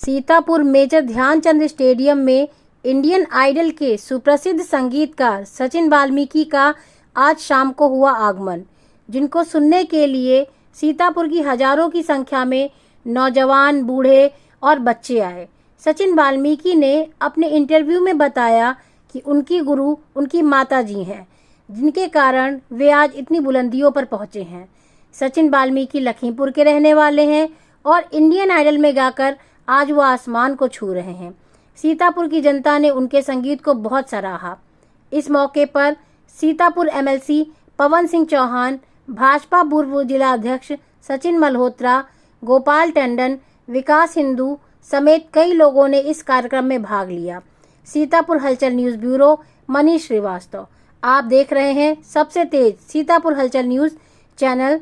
Sitapur major Dhyanchand stadium में Indian idol के सुप्रसिद्ध संगीतकार सचिन वाल्मीकि का आज शाम को हुआ आगमन, जिनको सुनने के लिए सीतापुर की हजारों की संख्या में नौजवान, बूढ़े और बच्चे आए। सचिन वाल्मीकि ने अपने इंटरव्यू में बताया कि उनकी गुरु उनकी माता जी हैं, जिनके कारण वे आज इतनी बुलंदियों पर पहुंचे हैं। सचिन वाल्मीकि लखीमपुर के रहने वाले हैं और इंडियन आइडल में गाकर आज वो आसमान को छू रहे हैं। सीतापुर की जनता ने उनके संगीत को बहुत सराहा। इस मौके पर सीतापुर एमएलसी पवन सिंह चौहान, भाजपा पूर्व जिला अध्यक्ष सचिन मल्होत्रा, गोपाल टंडन, विकास हिंदू समेत कई लोगों ने इस कार्यक्रम में भाग लिया। सीतापुर हलचल न्यूज़ ब्यूरो, मनीष श्रीवास्तव। आप देख रहे हैं सबसे तेज सीतापुर हलचल न्यूज़ चैनल।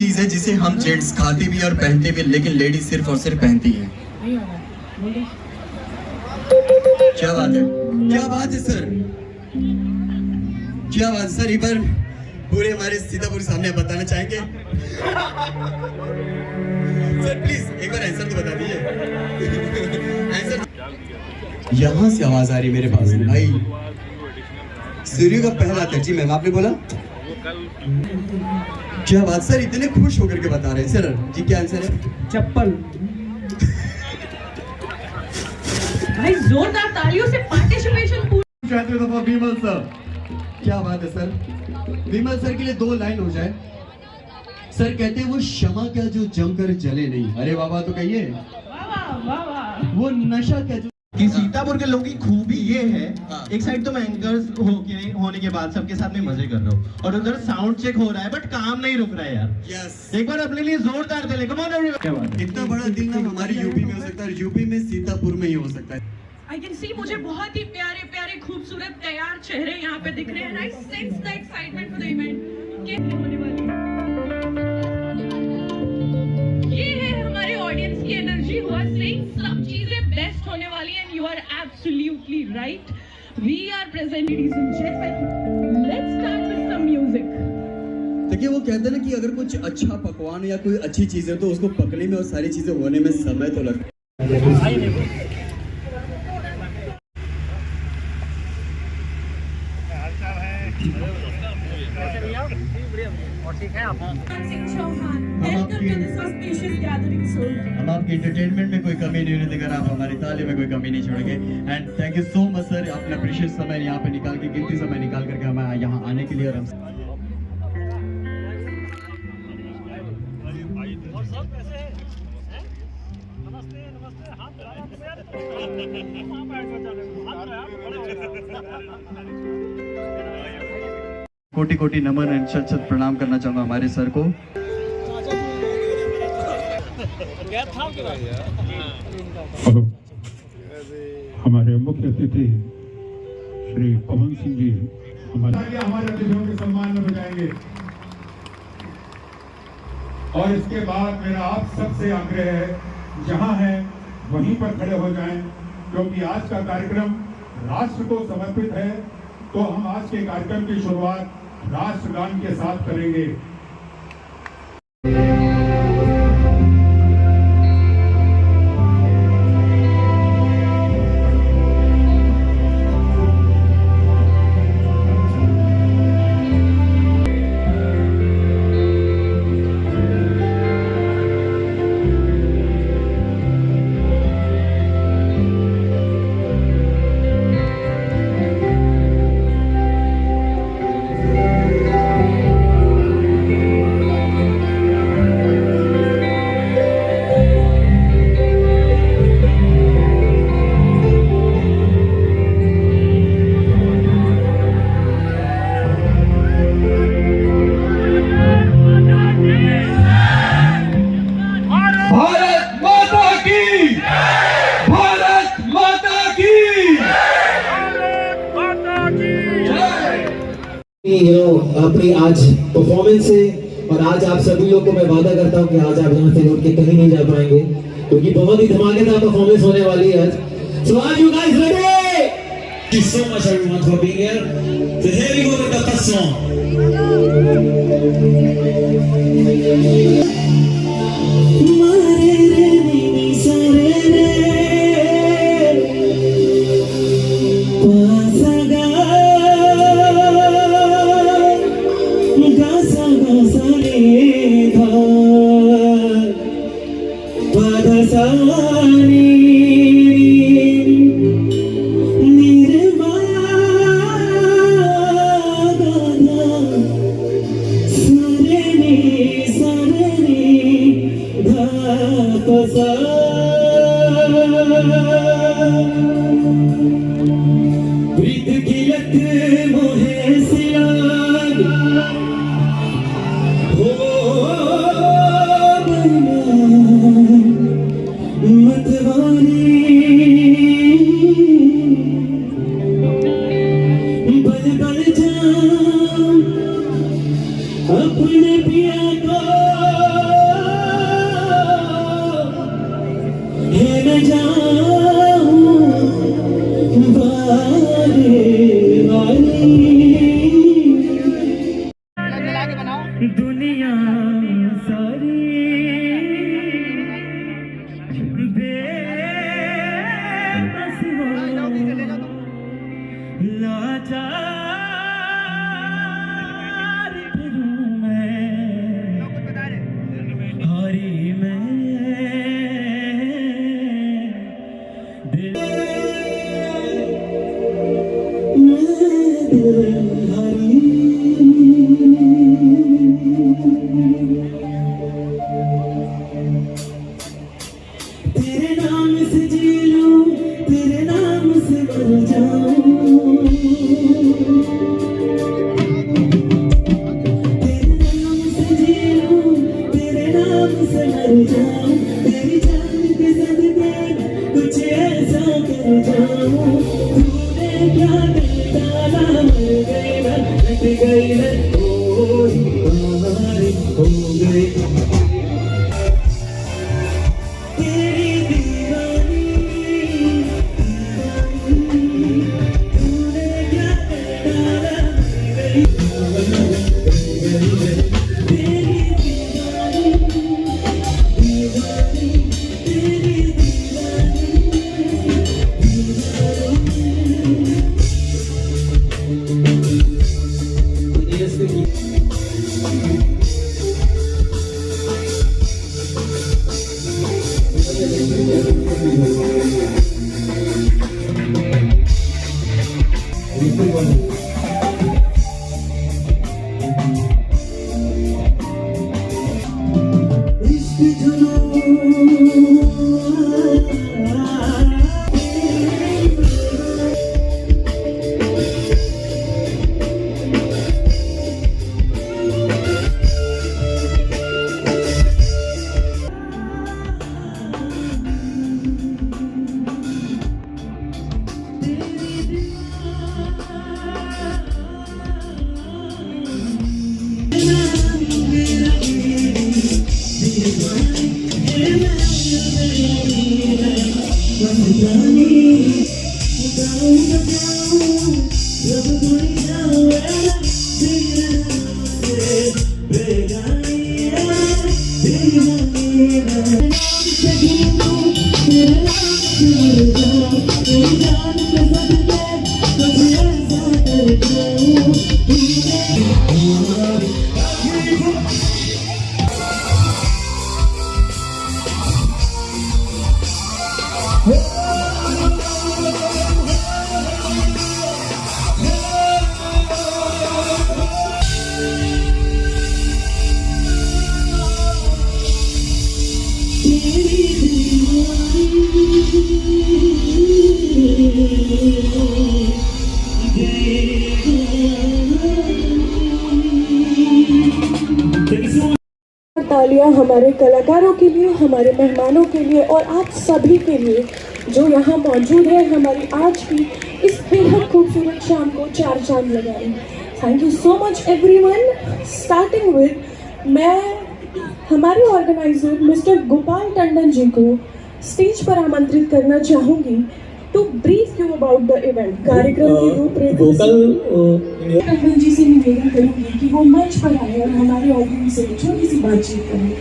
चीज है जिसे हम जेंट्स खाते भी और पहनते भी, लेकिन लेडीज सिर्फ और सिर्फ पहनती है। क्या बात है, क्या बात है सर, क्या बात सर। एक बार पूरे हमारे सीतापुर सामने बताना चाहेंगे सर, प्लीज एक बार आंसर तो बता दीजिए। आंसर यहाँ से आवाज आ रही मेरे पास भाई। सूर्य का पहला तरजीह मैम आपने बोला, क्या बात सर, इतने खुश होकर के बता रहे हैं सर जी। क्या आंसर है? चप्पल। भाई जोरदार तालियों से पार्टिसिपेशन विमल सर, क्या बात है सर। विमल सर के लिए 2 लाइन हो जाए। सर कहते हैं वो क्षमा क्या जो जमकर जले नहीं। अरे बाबा तो कहिए वो नशा क्या जो। कि सीतापुर के लोगों की खूबी ये है, एक साइड तो मैं एंकर्स होने के बाद सबके साथ में मजे कर रहा हूँ और उधर साउंड चेक हो रहा है, बट काम नहीं रुक रहा है यार। यस, एक बार अपने लिए जोरदार दे ले। Come on everyone. इतना बड़ा दिन ना हमारी यूपी में हो सकता है, यूपी में सीतापुर में ही हो सकता है। आई कैन सी, मुझे बहुत ही प्यारे प्यारे खूबसूरत तैयार चेहरे यहाँ पे दिख रहे हैं। I sense the excitement for the event के होने वाली है। ये है हमारे ऑडियंस की एनर्जी हुआ सेइंग सब चीजें बेस्ट होने वाली है। And you are absolutely right. We are present ladies and gentleman. Let's start with some music. देखिए वो कहते हैं ना कि अगर कुछ अच्छा पकवान या कोई अच्छी चीज है तो उसको पकने में और सारी चीजें होने में समय तो लगता है। हम आपकी एंटरटेनमेंट में कोई कमी नहीं होने देंगे, आप हमारी ताली में कोई कमी नहीं छोड़ेंगे। And thank you so much sir, अपना प्रीशियस समय यहाँ पे निकाल के, कीमती समय निकाल करके हमें यहाँ आने के लिए। और हम कोटि कोटि नमन एंड शत शत प्रणाम करना चाहूंगा हमारे सर को। हमारे मुख्य अतिथि श्री पवन सिंह जी हमारे अतिथियों के सम्मान में बजाएंगे। और इसके बाद मेरा आप सबसे आग्रह है, जहां हैं वहीं पर खड़े हो जाएं, क्योंकि आज का कार्यक्रम राष्ट्र को समर्पित है। तो हम आज के कार्यक्रम की शुरुआत राष्ट्रगान के साथ करेंगे। अपनी आज परफॉर्मेंस से, और आज आप सभी लोग को मैं वादा करता हूँ कि आज आप यहाँ से उठ के कहीं नहीं जा पाएंगे, क्योंकि बहुत ही धमाकेदार परफॉर्मेंस होने वाली है आज। So are you guys ready? Thank you so much everyone for being here. So here we go with the first song. अपने पिया को है न जाऊं वारे वाली दुनिया सारी बेबस हो लाचार फिरूं मैं हारी मैं दिल हारी तेरे नाम से जी लूं, तेरे नाम से मर जाऊं, तेरे नाम से जी लूं, तेरे नाम से मर जाऊं, तेरी जान के सदके कुछ ऐसा कर जाऊं, तूने क्या दिल डाला, मर गई मैं, हट गई मैं, कोई बारी हो गई तेरी दीवानी, तूने क्या डाला, तेरी दीवानी, तेरी इश्क तालियां हमारे कलाकारों के लिए, हमारे मेहमानों के लिए और आप सभी के लिए जो यहाँ मौजूद है हमारी आज की इस बेहद खूबसूरत शाम को चार चांद लगाए। Thank you so much everyone. Starting with मैं हमारे ऑर्गेनाइजर मिस्टर गोपाल टंडन जी को स्टेज पर आमंत्रित करना चाहूंगी to brief you about the event. कार्यक्रम की रूपरेखा टंडन जी से निवेदन करूंगी कि वो मंच पर आए और हमारे ऑडियंस से छोटी सी बातचीत करें।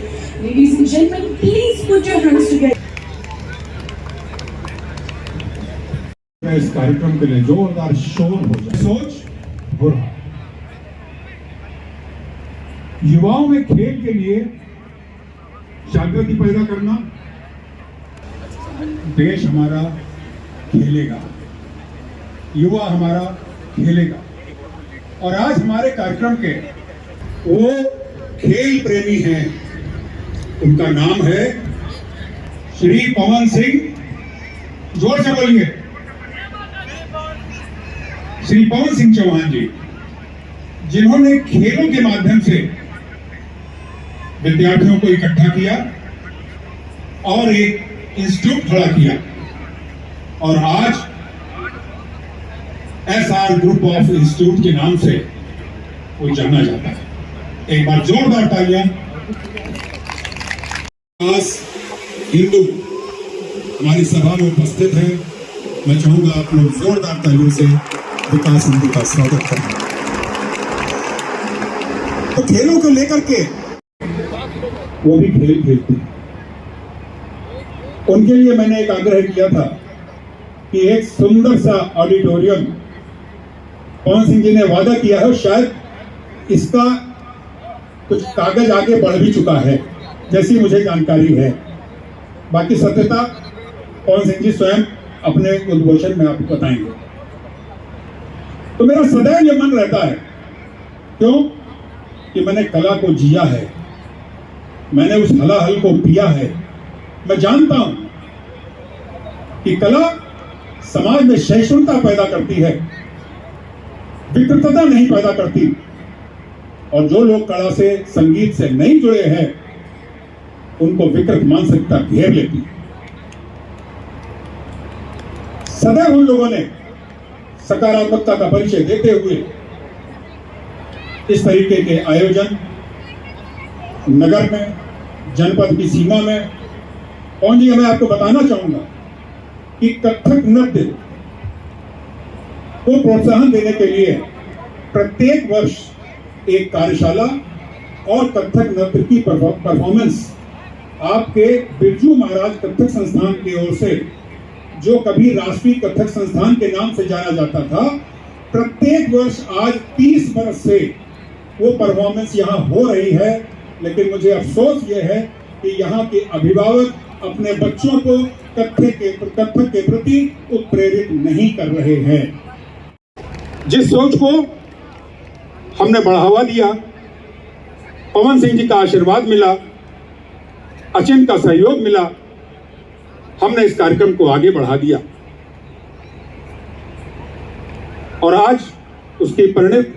Ladies and gentleman, please put your hands together. इस कार्यक्रम के लिए जोरदार शोर हो जाए। सोच बुरा, युवाओं में खेल के लिए जागृति पैदा करना। देश हमारा खेलेगा, युवा हमारा खेलेगा। और आज हमारे कार्यक्रम के वो खेल प्रेमी हैं, उनका नाम है श्री पवन सिंह। जोर से बोलिए, श्री पवन सिंह चौहान जी, जिन्होंने खेलों के माध्यम से विद्यार्थियों को इकट्ठा किया और एक इंस्टीट्यूट खड़ा किया और आज SR ग्रुप ऑफ इंस्टीट्यूट के नाम से वो जाना जाता है। एक बार जोरदार तालियां। हिंदू हमारी सभा में उपस्थित है। मैं चाहूंगा आप लोग जोरदार तालियों से विकास हिंदू का स्वागत करें। तो खेलों को लेकर के वो भी खेल खेलते हैं। उनके लिए मैंने एक आग्रह किया था कि एक सुंदर सा ऑडिटोरियम, पवन सिंह जी ने वादा किया है, शायद इसका कुछ कागज आगे बढ़ भी चुका है जैसी मुझे जानकारी है। बाकी सत्यता पवन सिंह जी स्वयं अपने उद्घोषण में आपको बताएंगे। तो मेरा सदैव ये मन रहता है, क्यों कि मैंने कला को जिया है, मैंने उस हलाहल को पिया है। मैं जानता हूं कि कला समाज में सहिष्णुता पैदा करती है, विकृतता नहीं पैदा करती। और जो लोग कला से, संगीत से नहीं जुड़े हैं, उनको विकृत मानसिकता घेर लेती। सदैव उन लोगों ने सकारात्मकता का परिचय देते हुए इस तरीके के आयोजन नगर में, जनपद की सीमा में। और जी मैं आपको बताना चाहूंगा कि कथक नृत्य को प्रोत्साहन देने के लिए प्रत्येक वर्ष एक कार्यशाला और कथक नृत्य की परफॉर्मेंस आपके बिरजू महाराज कथक संस्थान की ओर से, जो कभी राष्ट्रीय कथक संस्थान के नाम से जाना जाता था, प्रत्येक वर्ष आज 30 वर्ष से वो परफॉर्मेंस यहाँ हो रही है। लेकिन मुझे अफसोस ये है कि यहाँ के अभिभावक अपने बच्चों को कथक के प्रति उत्प्रेरित नहीं कर रहे हैं। जिस सोच को हमने बढ़ावा दिया, पवन सिंह जी का आशीर्वाद मिला, अचिंत का सहयोग मिला, हमने इस कार्यक्रम को आगे बढ़ा दिया और आज उसकी परिणत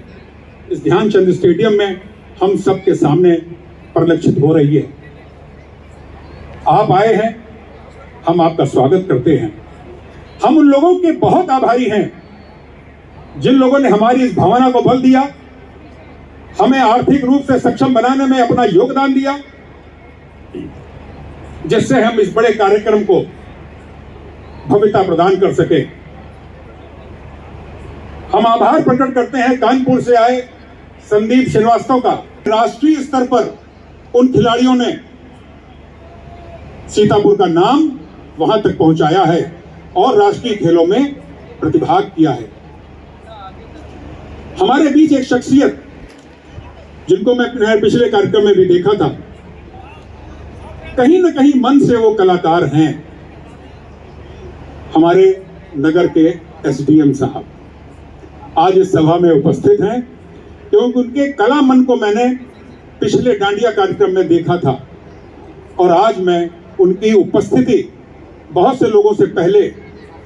इस ध्यानचंद स्टेडियम में हम सबके सामने परिलक्षित हो रही है। आप आए हैं, हम आपका स्वागत करते हैं। हम उन लोगों के बहुत आभारी हैं जिन लोगों ने हमारी इस भावना को बल दिया, हमें आर्थिक रूप से सक्षम बनाने में अपना योगदान दिया, जिससे हम इस बड़े कार्यक्रम को भव्यता प्रदान कर सके। हम आभार प्रकट करते हैं कानपुर से आए संदीप श्रीवास्तव का। राष्ट्रीय स्तर पर उन खिलाड़ियों ने सीतापुर का नाम वहां तक पहुंचाया है और राष्ट्रीय खेलों में प्रतिभाग किया है। हमारे बीच एक शख्सियत जिनको मैं पिछले कार्यक्रम में भी देखा था, कहीं न कहीं मन से वो कलाकार हैं, हमारे नगर के SDM साहब आज इस सभा में उपस्थित हैं, क्योंकि उनके कला मन को मैंने पिछले डांडिया कार्यक्रम में देखा था और आज मैं उनकी उपस्थिति बहुत से लोगों से पहले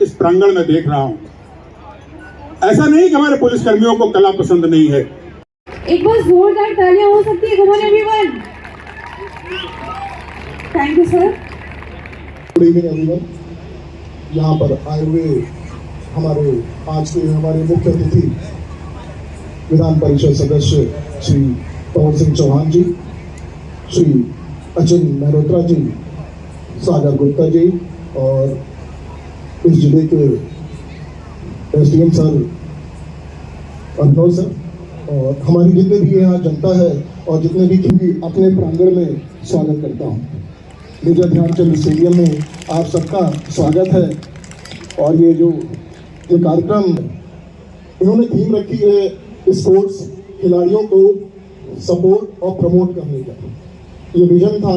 इस प्रांगण में देख रहा हूं। ऐसा नहीं कि हमारे पुलिसकर्मियों को कला पसंद नहीं है। एक बार जोरदार तालियां हो सकती है। Good morning everyone, thank you sir. Good evening everyone. यहाँ पर आए हुए हमारे आज के हमारे मुख्य अतिथि विधान परिषद सदस्य श्री पवन सिंह चौहान जी, श्री अचिन मेहरोत्रा जी, सागर गुप्ता जी और इस जिले के एसडीएम सर अभिनव सर और हमारी जितने भी यहाँ जनता है और जितने भी अपने प्रांगण में स्वागत करता हूँ। मेजर ध्यानचंद स्टेडियम में आप सबका स्वागत है। और ये कार्यक्रम इन्होंने थीम रखी है स्पोर्ट्स खिलाड़ियों को सपोर्ट और प्रमोट करने का। ये विजन था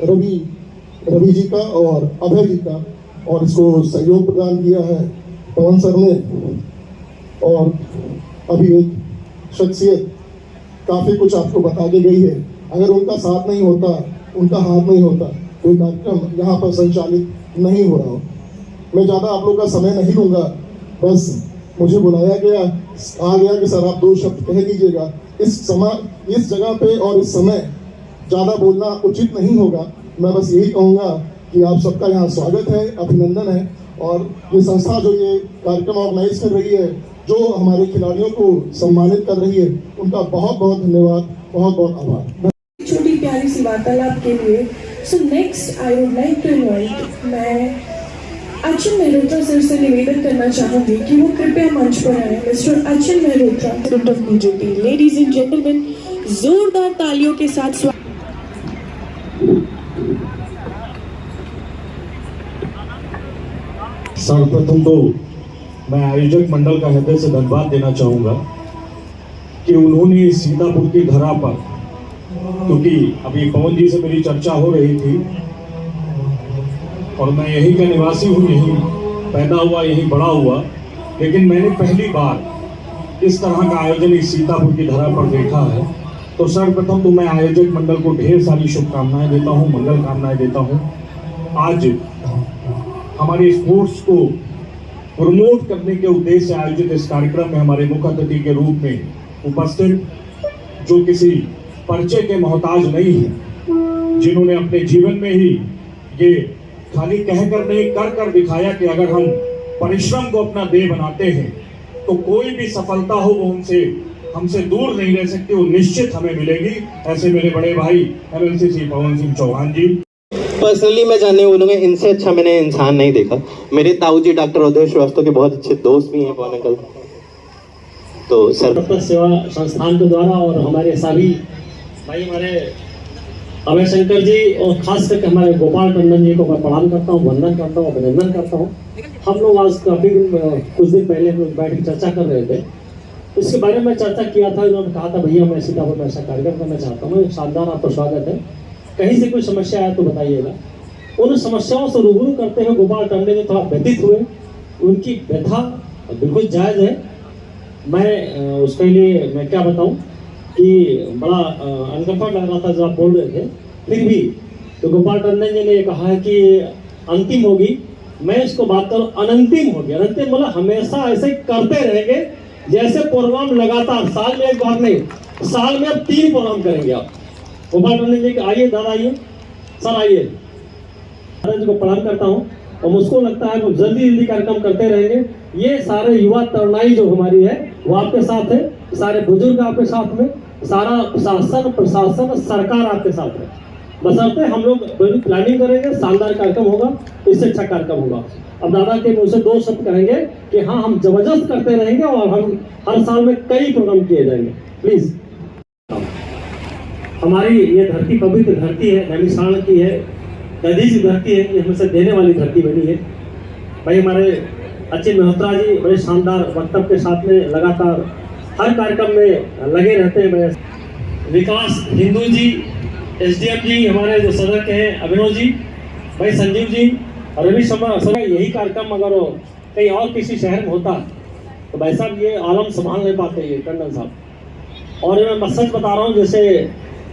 रवि जी का और अभय जी का और इसको सहयोग प्रदान किया है पवन सर ने। और अभी एक शख्सियत काफ़ी कुछ आपको बता के गई है, अगर उनका साथ नहीं होता, उनका हाथ नहीं होता तो ये कार्यक्रम यहाँ पर संचालित नहीं हो रहा हो। मैं ज़्यादा आप लोग का समय नहीं लूँगा, बस मुझे बुलाया गया आ गया कि सर आप 2 शब्द कह दीजिएगा। इस जगह पे और इस समय ज़्यादा बोलना उचित नहीं होगा। मैं बस यही कहूँगा कि आप सबका यहाँ स्वागत है, अभिनंदन है। और ये संस्था जो ये कार्यक्रम ऑर्गेनाइज कर रही है, जो हमारे खिलाड़ियों को सम्मानित कर रही है, उनका बहुत बहुत धन्यवाद, बहुत बहुत आभार। छोटी प्यारी सी वार्तालाप के लिए so next I would like to invite, मैं अचिन मेहरोत्रा सर से निवेदन करना चाहूंगी कि वो कृपया मंच पर आए। Mister Achin Mehrotra, president of BJP. Ladies and gentleman, जोरदार तालियों के साथ सर्वप्रथम तो मैं आयोजक मंडल का हृदय से धन्यवाद देना चाहूँगा कि उन्होंने सीतापुर की धरा पर, क्योंकि अभी पवन जी से मेरी चर्चा हो रही थी और मैं यहीं का निवासी हूँ, यहीं पैदा हुआ, यहीं बड़ा हुआ, लेकिन मैंने पहली बार इस तरह का आयोजन इस सीतापुर की धरा पर देखा है। तो सर्वप्रथम तो मैं आयोजक मंडल को ढेर सारी शुभकामनाएं देता हूँ, मंगल कामनाएं देता हूँ। आज हमारे स्पोर्ट्स को प्रमोट करने के उद्देश्य से आयोजित इस कार्यक्रम में हमारे मुख्य अतिथि के रूप में उपस्थित, जो किसी परिचय के मोहताज नहीं है, जिन्होंने अपने जीवन में ही ये खाली कहकर नहीं कर कर दिखाया कि अगर हम परिश्रम को अपना देह बनाते हैं तो कोई भी सफलता हो वो हमसे दूर नहीं रह सकती, वो निश्चित हमें मिलेगी। ऐसे मेरे बड़े भाई एमएलसी श्री पवन सिंह चौहान जी, पर्सनली मैं जानने बोलूँगा, इनसे अच्छा मैंने इंसान नहीं देखा। मेरे ताऊ जी डॉक्टर उदय श्रीवास्तव के बहुत अच्छे दोस्त भी हैं पवन अंकल। तो सर सेवा संस्थान के द्वारा और हमारे सभी भाई, हमारे अभय शंकर जी और खास करके हमारे गोपाल टंडन जी को मैं प्रणाम करता हूँ, वंदन करता हूँ, अभिनंदन करता हूँ। हम लोग आज काफ़ी कुछ दिन पहले हम लोग बैठ के चर्चा कर रहे थे, उसके बारे में चर्चा किया था। उन्होंने कहा था भैया मैं सीतापुर में ऐसा कार्यक्रम करना चाहता हूँ, शानदार आपका स्वागत है, कहीं से कोई समस्या आए तो बताइएगा। उन समस्याओं से रूबरू करते हुए गोपाल टंडन जी थोड़ा व्यतीत हुए, उनकी व्यथा बिल्कुल जायज़ है। मैं उसके लिए मैं क्या बताऊं कि बड़ा अनकंफर्ट लग रहा था जब आप बोल रहे थे, फिर भी तो गोपाल टंडन जी ने कहा है कि अंतिम होगी, मैं इसको बात करूँ अनंतिम होगी। अनंतिम मतलब हमेशा ऐसे करते रहेंगे जैसे प्रोग्राम लगातार, साल में एक बार नहीं, साल में अब 3 प्रोग्राम करेंगे आप। गोपाल टंडन जी आइए, दादा आइए, सर आइए, दादा जी को प्रणाम करता हूँ। और मुझको लगता है हम जल्दी कार्यक्रम करते रहेंगे। ये सारे युवा तरुणाई जो हमारी है वो आपके साथ है, सारे बुजुर्ग आपके साथ में, सारा प्रशासन सरकार आपके साथ है। बशर्ते हम लोग बड़ी प्लानिंग करेंगे, शानदार कार्यक्रम होगा, इससे अच्छा कार्यक्रम होगा। अब दादा के मुँह से 2 शब्द कहेंगे कि हाँ हम जबरदस्त करते रहेंगे और हम हर साल में कई प्रोग्राम किए जाएंगे। प्लीज, हमारी ये धरती पवित्र धरती है, नैमिषारण की है, नदी की धरती है, ये हमसे देने वाली धरती बनी है। भाई हमारे अचिन मेहरोत्रा जी बड़े शानदार वक्तव्य के साथ में लगातार हर कार्यक्रम में लगे रहते हैं। विकास हिंदू जी, एसडीएम जी, हमारे जो सदस्य हैं अभिनव जी, भाई संजीव जी और रवि शर्मा, यही कार्यक्रम अगर कहीं और किसी शहर में होता तो भाई साहब ये आलम संभाल नहीं पाते ये टंडन साहब। और मैं सच बता रहा हूँ, जैसे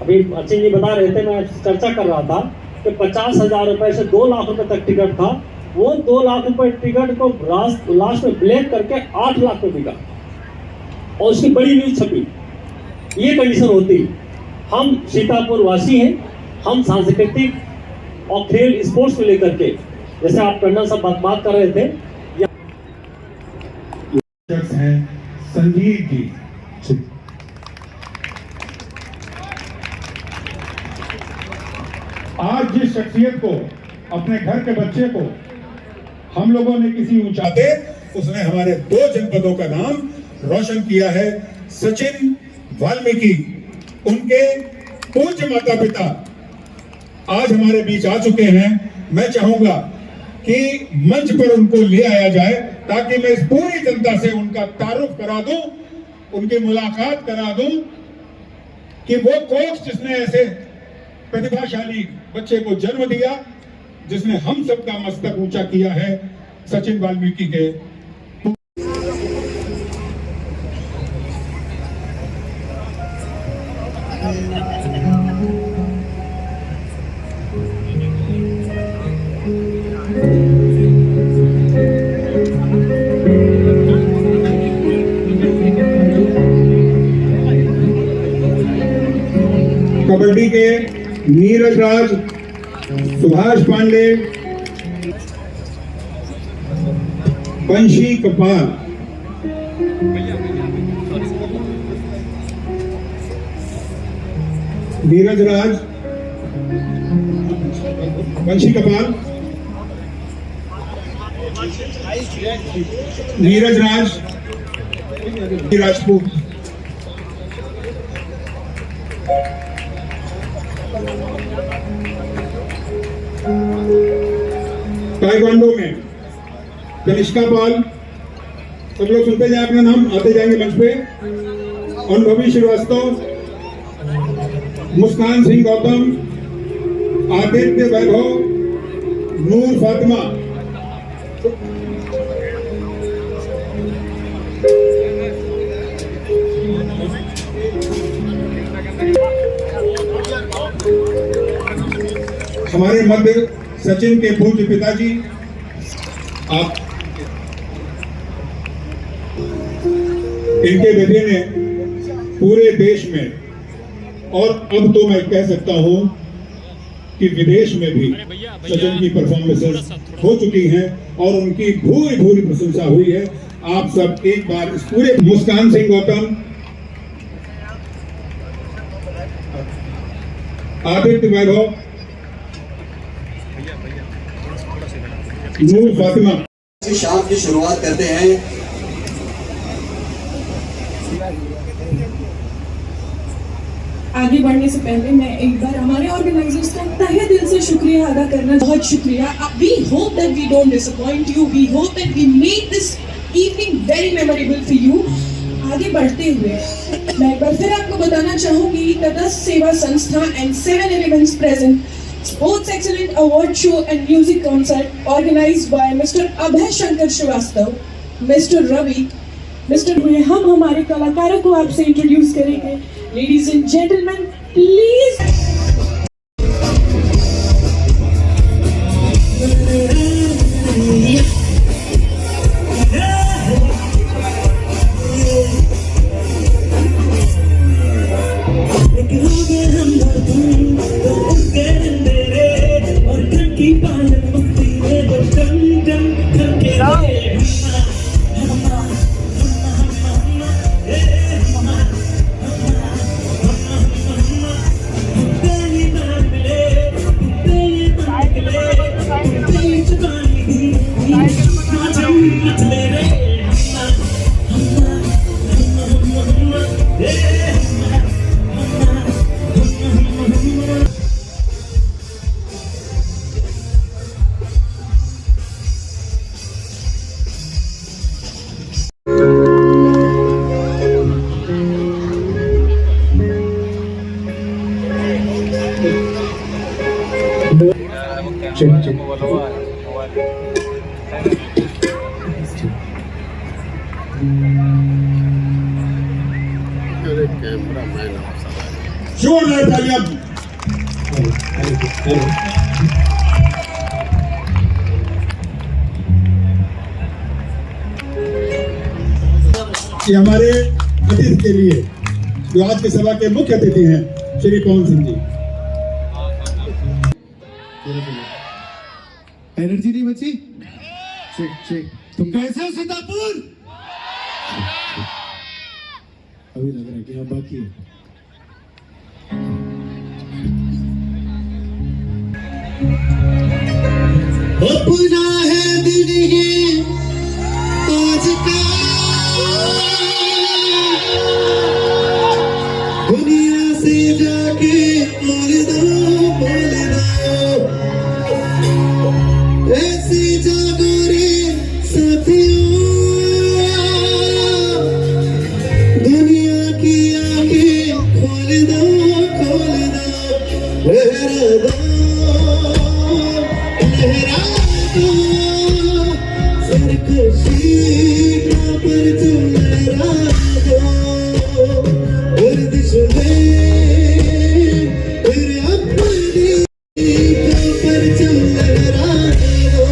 अभी अचिन जी बता रहे थे, मैं चर्चा कर रहा था कि 50,000 रुपये से 2 लाख रुपए तक टिकट था। वो 2 लाख रुपए टिकट को लास्ट में ब्लैक करके 8 लाख में बिका और उसकी बड़ी न्यूज छपी। ये कंडीशन होती। हम सीतापुर वासी हैं, हम सांस्कृतिक और खेल स्पोर्ट्स को लेकर के, जैसे आप टंडन साहब बात कर रहे थे, हैं संजीव जी, शख्सियत को, अपने घर के बच्चे को हम लोगों ने किसी ऊंचाते, उसने हमारे 2 जनपदों का नाम रोशन किया है। सचिन वाल्मीकि, उनके पूज्य माता पिता आज हमारे बीच आ चुके हैं। मैं चाहूंगा कि मंच पर उनको ले आया जाए ताकि मैं इस पूरी जनता से उनका तारुफ करा दूं, उनकी मुलाकात करा दूं कि वो कोच जिसने ऐसे प्रतिभाशाली बच्चे को जन्म दिया, जिसने हम सबका मस्तक ऊंचा किया है, सचिन वाल्मीकि के। कबड्डी के नीरज राज, सुभाष पांडे, वंशी कपाल, नीरज राज, वंशी कपाल, नीरज राज, राजपूत। ताइक्वांडो में कनिष्का पाल, सब लोग सुनते जाए अपना नाम, आते जाएंगे मंच पे। अनुभवी श्रीवास्तव, मुस्कान सिंह गौतम, आदित्य वैभव, नूर फातिमा। हमारे मध्य सचिन के पूज्य पिताजी, आप इनके बेटे ने पूरे देश में और अब तो मैं कह सकता हूं कि विदेश में भी सचिन की परफॉर्मेंसेस हो चुकी हैं और उनकी भूरी भूरी प्रशंसा हुई है। आप सब एक बार इस पूरे मुस्कान सिंह गौतम, आदित्य वैभव, नूर फातिमा। शाम की शुरुआत करते हैं। आगे बढ़ने से पहले मैं एक बार हमारे ऑर्गेनाइजर्स का तहे दिल से शुक्रिया अदा करना, बहुत शुक्रिया। We hope that we don't disappoint you. We hope that we made this evening very memorable for you. आगे बढ़ते हुए मैं एक बार फिर आपको बताना चाहूंगी, तटस्थ सेवा संस्था and 7 events present Sports Excellent Award Show and Music Concert organized by Mr. Abhay Shankar Srivastav, Mr. Ravi, Mr. हम हमारे कलाकारों को आपसे इंट्रोड्यूस करेंगे। Ladies and gentlemen, please. जोरदार तालियां। ये हमारे अतिथि के लिए जो आज की सभा के मुख्य अतिथि हैं श्री पवन सिंह जी। एनर्जी नहीं बची? Check check. तुम कैसे हो सीतापुर? अभी लग रहा है कि हाँ बाकी है। अपना है दिन ये आज का, दुनिया से जाके बोल दो ऐसे जागो रे साथियों, दुनिया की आंखें खोल दो लहरा दो सरकशी का परचम लहरा दो, गर्दिश में तेरे अपनी का परचम लहरा दो,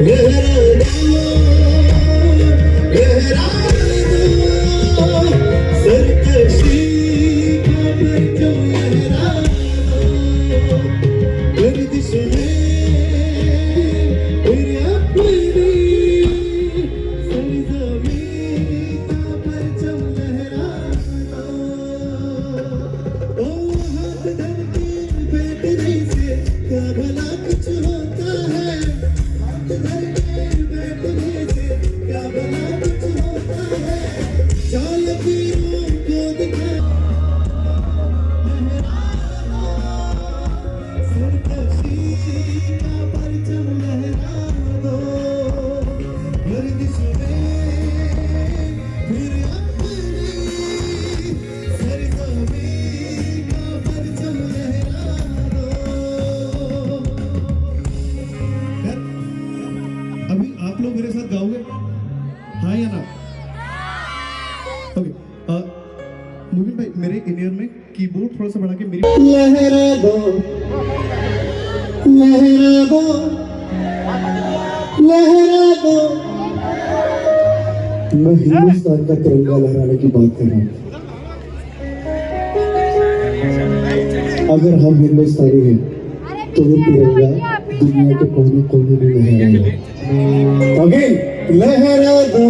लहरा दो सरकशी का परचम लहरा दो, गर्दिश में तेरे अपनी सरजमीं का परचम लहरा दो। ओ हाथ धर के बैठने से क्या भला कुछ होता है, हाथ धर के बैठने से क्या भला कुछ होता है, चाल पीरों को दिखा सरकशी का परचम लहरा दो, गर्दिश में फिर अपनी सरजमीं का परचम लहरा दो। अभी आप लोग मेरे साथ गाओगे, हाँ या ना? ओके, मुबिन भाई मेरे इन ईयर में कीबोर्ड थोड़ा सा बढ़ा के मेरी लहरा दो लहरा दो लहरा दो, मैं हिंदुस्तान का तिरंगा लहराने की बात कर रहा हूँ। अगर हम हिंदुस्तानी हैं तो वो तिरंगा दुनिया के कोने कोने में लहराएगा। अगेन लहरा दो